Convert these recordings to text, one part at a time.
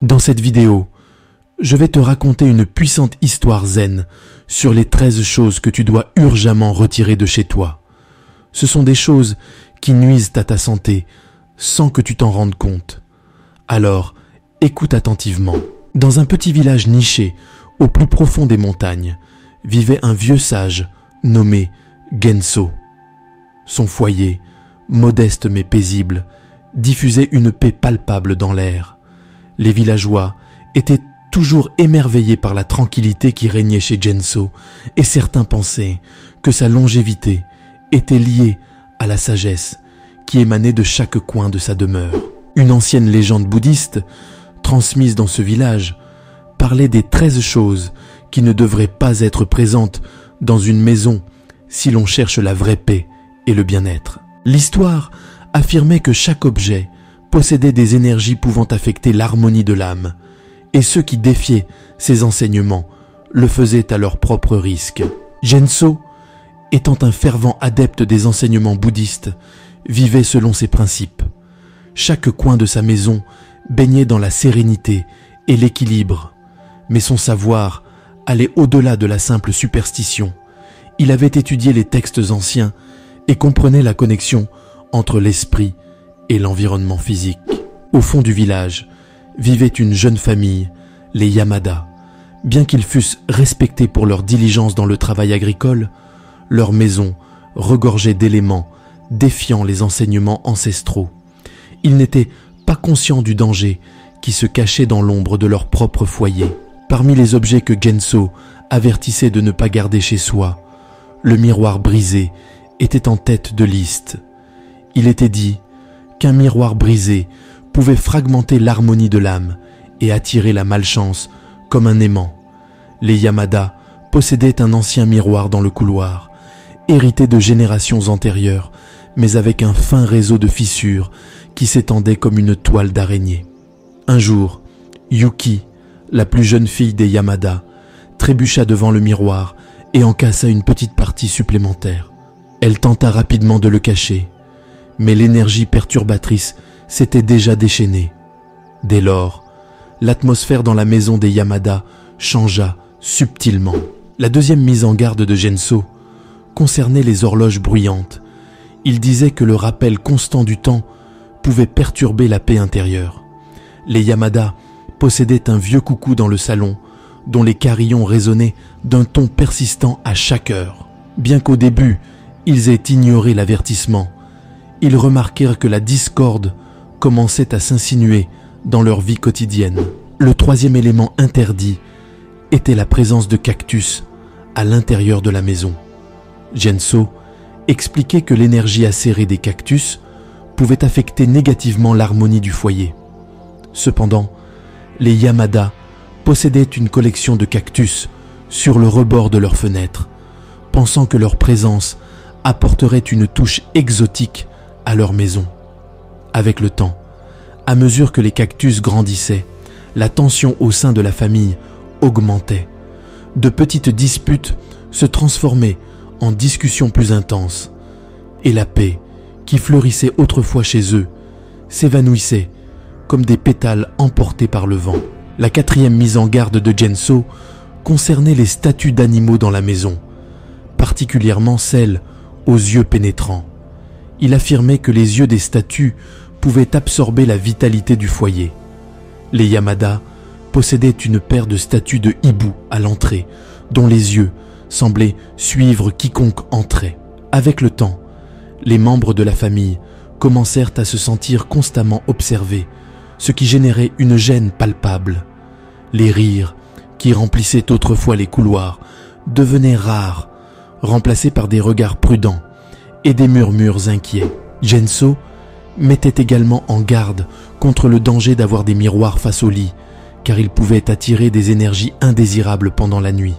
Dans cette vidéo, je vais te raconter une puissante histoire zen sur les 13 choses que tu dois urgemment retirer de chez toi. Ce sont des choses qui nuisent à ta santé sans que tu t'en rendes compte. Alors, écoute attentivement. Dans un petit village niché au plus profond des montagnes, vivait un vieux sage nommé Genso. Son foyer, modeste mais paisible, diffusait une paix palpable dans l'air. Les villageois étaient toujours émerveillés par la tranquillité qui régnait chez Genso, et certains pensaient que sa longévité était liée à la sagesse qui émanait de chaque coin de sa demeure. Une ancienne légende bouddhiste, transmise dans ce village, parlait des 13 choses qui ne devraient pas être présentes dans une maison si l'on cherche la vraie paix et le bien-être. L'histoire affirmait que chaque objet possédait des énergies pouvant affecter l'harmonie de l'âme, et ceux qui défiaient ces enseignements le faisaient à leur propre risque. Genso, étant un fervent adepte des enseignements bouddhistes, vivait selon ces principes. Chaque coin de sa maison baignait dans la sérénité et l'équilibre, mais son savoir allait au-delà de la simple superstition. Il avait étudié les textes anciens et comprenait la connexion entre l'esprit et l'environnement physique. Au fond du village vivait une jeune famille, les Yamada. Bien qu'ils fussent respectés pour leur diligence dans le travail agricole, leur maison regorgeait d'éléments défiant les enseignements ancestraux. Ils n'étaient pas conscients du danger qui se cachait dans l'ombre de leur propre foyer. Parmi les objets que Genso avertissait de ne pas garder chez soi, le miroir brisé était en tête de liste. Il était dit qu'un miroir brisé pouvait fragmenter l'harmonie de l'âme et attirer la malchance comme un aimant. Les Yamada possédaient un ancien miroir dans le couloir, hérité de générations antérieures, mais avec un fin réseau de fissures qui s'étendait comme une toile d'araignée. Un jour, Yuki, la plus jeune fille des Yamada, trébucha devant le miroir et en cassa une petite partie supplémentaire. Elle tenta rapidement de le cacher, mais l'énergie perturbatrice s'était déjà déchaînée. Dès lors, l'atmosphère dans la maison des Yamada changea subtilement. La deuxième mise en garde de Genso concernait les horloges bruyantes. Il disait que le rappel constant du temps pouvait perturber la paix intérieure. Les Yamada possédaient un vieux coucou dans le salon, dont les carillons résonnaient d'un ton persistant à chaque heure. Bien qu'au début, ils aient ignoré l'avertissement, ils remarquèrent que la discorde commençait à s'insinuer dans leur vie quotidienne. Le troisième élément interdit était la présence de cactus à l'intérieur de la maison. Genso expliquait que l'énergie acérée des cactus pouvait affecter négativement l'harmonie du foyer. Cependant, les Yamada possédaient une collection de cactus sur le rebord de leurs fenêtres, pensant que leur présence apporterait une touche exotique à leur maison. Avec le temps, à mesure que les cactus grandissaient, la tension au sein de la famille augmentait. De petites disputes se transformaient en discussions plus intenses, et la paix, qui fleurissait autrefois chez eux, s'évanouissait comme des pétales emportés par le vent. La quatrième mise en garde de Genso concernait les statues d'animaux dans la maison, particulièrement celles aux yeux pénétrants. Il affirmait que les yeux des statues pouvaient absorber la vitalité du foyer. Les Yamada possédaient une paire de statues de hibou à l'entrée, dont les yeux semblaient suivre quiconque entrait. Avec le temps, les membres de la famille commencèrent à se sentir constamment observés, ce qui générait une gêne palpable. Les rires, qui remplissaient autrefois les couloirs, devenaient rares, remplacés par des regards prudents et des murmures inquiets. Genso mettait également en garde contre le danger d'avoir des miroirs face au lit, car ils pouvaient attirer des énergies indésirables pendant la nuit.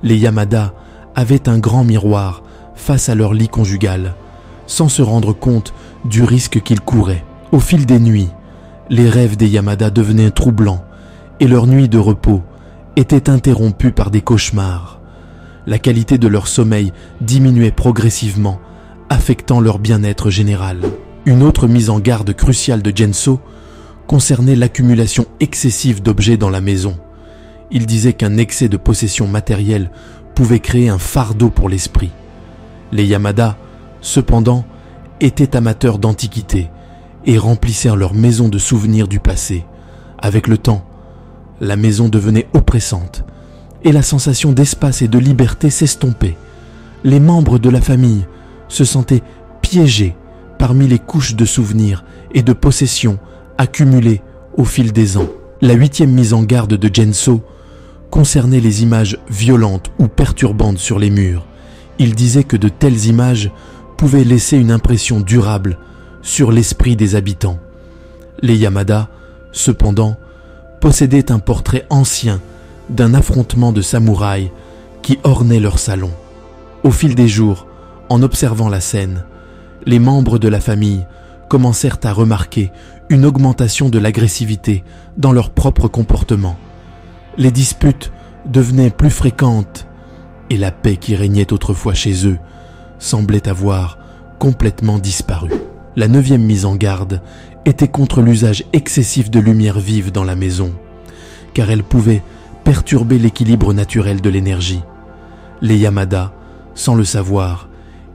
Les Yamada avaient un grand miroir face à leur lit conjugal, sans se rendre compte du risque qu'ils couraient. Au fil des nuits, les rêves des Yamada devenaient troublants et leurs nuits de repos étaient interrompues par des cauchemars. La qualité de leur sommeil diminuait progressivement, affectant leur bien-être général. Une autre mise en garde cruciale de Genso concernait l'accumulation excessive d'objets dans la maison. Il disait qu'un excès de possession matérielle pouvait créer un fardeau pour l'esprit. Les Yamada, cependant, étaient amateurs d'antiquités et remplissèrent leur maison de souvenirs du passé. Avec le temps, la maison devenait oppressante et la sensation d'espace et de liberté s'estompait. Les membres de la famille se sentaient piégés parmi les couches de souvenirs et de possessions accumulées au fil des ans. La 8e mise en garde de Genso concernait les images violentes ou perturbantes sur les murs. Il disait que de telles images pouvaient laisser une impression durable sur l'esprit des habitants. Les Yamada, cependant, possédaient un portrait ancien d'un affrontement de samouraïs qui ornait leur salon. Au fil des jours, en observant la scène, les membres de la famille commencèrent à remarquer une augmentation de l'agressivité dans leur propre comportement. Les disputes devenaient plus fréquentes et la paix qui régnait autrefois chez eux semblait avoir complètement disparu. La 9e mise en garde était contre l'usage excessif de lumière vive dans la maison, car elle pouvait perturber l'équilibre naturel de l'énergie. Les Yamada, sans le savoir,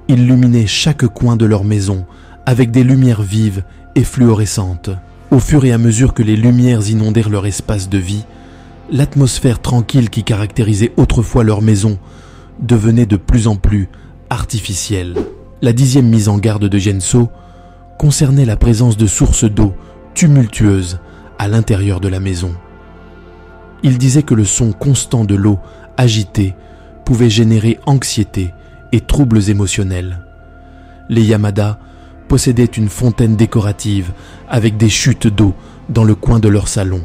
illuminaient chaque coin de leur maison avec des lumières vives et fluorescentes. Au fur et à mesure que les lumières inondèrent leur espace de vie, l'atmosphère tranquille qui caractérisait autrefois leur maison devenait de plus en plus artificielle. La 10e mise en garde de Genso concernait la présence de sources d'eau tumultueuses à l'intérieur de la maison. Il disait que le son constant de l'eau agitée pouvait générer anxiété et troubles émotionnels. Les Yamada possédaient une fontaine décorative avec des chutes d'eau dans le coin de leur salon,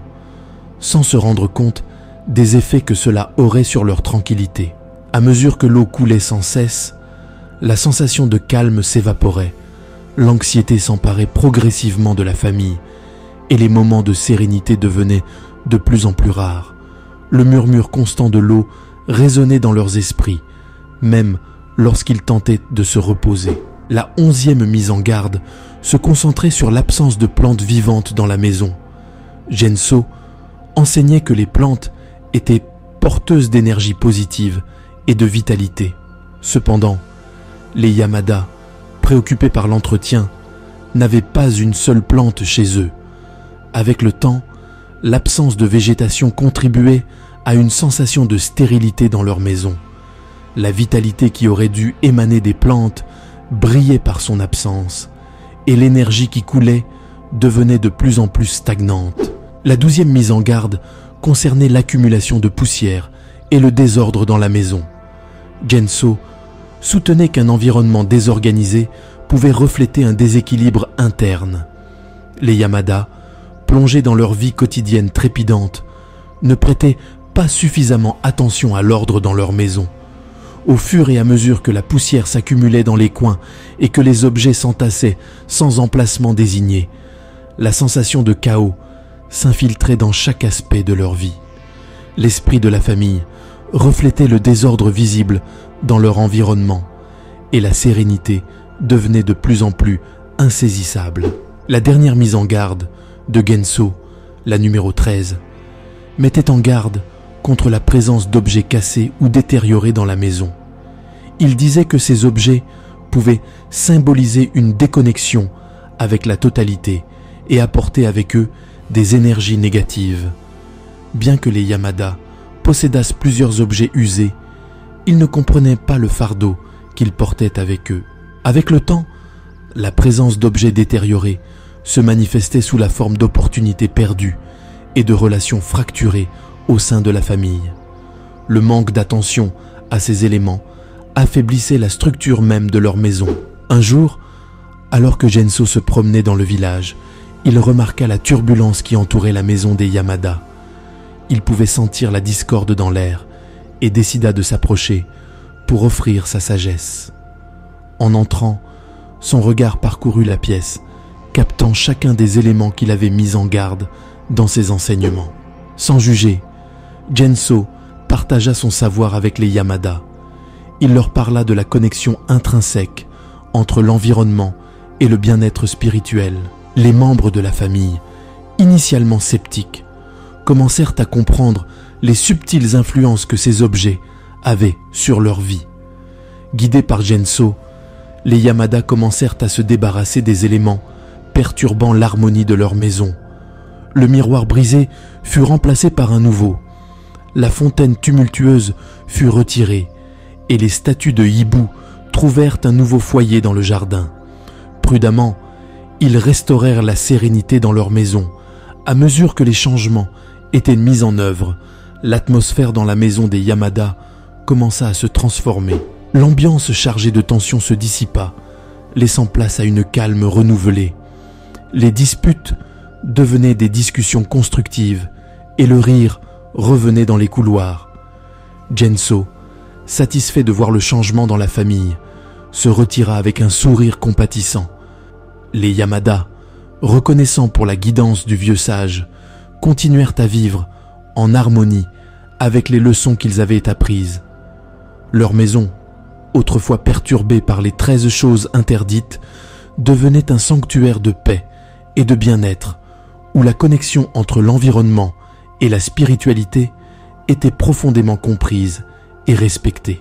sans se rendre compte des effets que cela aurait sur leur tranquillité. À mesure que l'eau coulait sans cesse, la sensation de calme s'évaporait, l'anxiété s'emparait progressivement de la famille et les moments de sérénité devenaient de plus en plus rares. Le murmure constant de l'eau résonnait dans leurs esprits, même lorsqu'ils tentaient de se reposer. La 11e mise en garde se concentrait sur l'absence de plantes vivantes dans la maison. Genso enseignait que les plantes étaient porteuses d'énergie positive et de vitalité. Cependant, les Yamada, préoccupés par l'entretien, n'avaient pas une seule plante chez eux. Avec le temps, l'absence de végétation contribuait à une sensation de stérilité dans leur maison. La vitalité qui aurait dû émaner des plantes brillait par son absence, et l'énergie qui coulait devenait de plus en plus stagnante. La 12e mise en garde concernait l'accumulation de poussière et le désordre dans la maison. Genso soutenait qu'un environnement désorganisé pouvait refléter un déséquilibre interne. Les Yamada, plongés dans leur vie quotidienne trépidante, ne prêtaient pas suffisamment attention à l'ordre dans leur maison. Au fur et à mesure que la poussière s'accumulait dans les coins et que les objets s'entassaient sans emplacement désigné, la sensation de chaos s'infiltrait dans chaque aspect de leur vie. L'esprit de la famille reflétait le désordre visible dans leur environnement et la sérénité devenait de plus en plus insaisissable. La dernière mise en garde de Genso, la numéro 13, mettait en garde contre la présence d'objets cassés ou détériorés dans la maison. Il disait que ces objets pouvaient symboliser une déconnexion avec la totalité et apporter avec eux des énergies négatives. Bien que les Yamada possédassent plusieurs objets usés, ils ne comprenaient pas le fardeau qu'ils portaient avec eux. Avec le temps, la présence d'objets détériorés se manifestait sous la forme d'opportunités perdues et de relations fracturées au sein de la famille. Le manque d'attention à ces éléments affaiblissait la structure même de leur maison. Un jour, alors que Genso se promenait dans le village, il remarqua la turbulence qui entourait la maison des Yamada. Il pouvait sentir la discorde dans l'air et décida de s'approcher pour offrir sa sagesse. En entrant, son regard parcourut la pièce, captant chacun des éléments qu'il avait mis en garde dans ses enseignements. Sans juger, Genso partagea son savoir avec les Yamada. Il leur parla de la connexion intrinsèque entre l'environnement et le bien-être spirituel. Les membres de la famille initialement sceptiques, commencèrent à comprendre les subtiles influences que ces objets avaient sur leur vie. Guidés par Genso, les Yamada commencèrent à se débarrasser des éléments perturbant l'harmonie de leur maison. Le miroir brisé fut remplacé par un nouveau. La fontaine tumultueuse fut retirée et les statues de hibou trouvèrent un nouveau foyer dans le jardin. Prudemment, ils restaurèrent la sérénité dans leur maison. À mesure que les changements étaient mis en œuvre, l'atmosphère dans la maison des Yamada commença à se transformer. L'ambiance chargée de tension se dissipa, laissant place à une calme renouvelée. Les disputes devenaient des discussions constructives et le rire revenait dans les couloirs. Genso, satisfait de voir le changement dans la famille, se retira avec un sourire compatissant. Les Yamada, reconnaissants pour la guidance du vieux sage, continuèrent à vivre en harmonie avec les leçons qu'ils avaient apprises. Leur maison, autrefois perturbée par les 13 choses interdites, devenait un sanctuaire de paix et de bien-être, où la connexion entre l'environnement et la spiritualité était profondément comprise et respectée.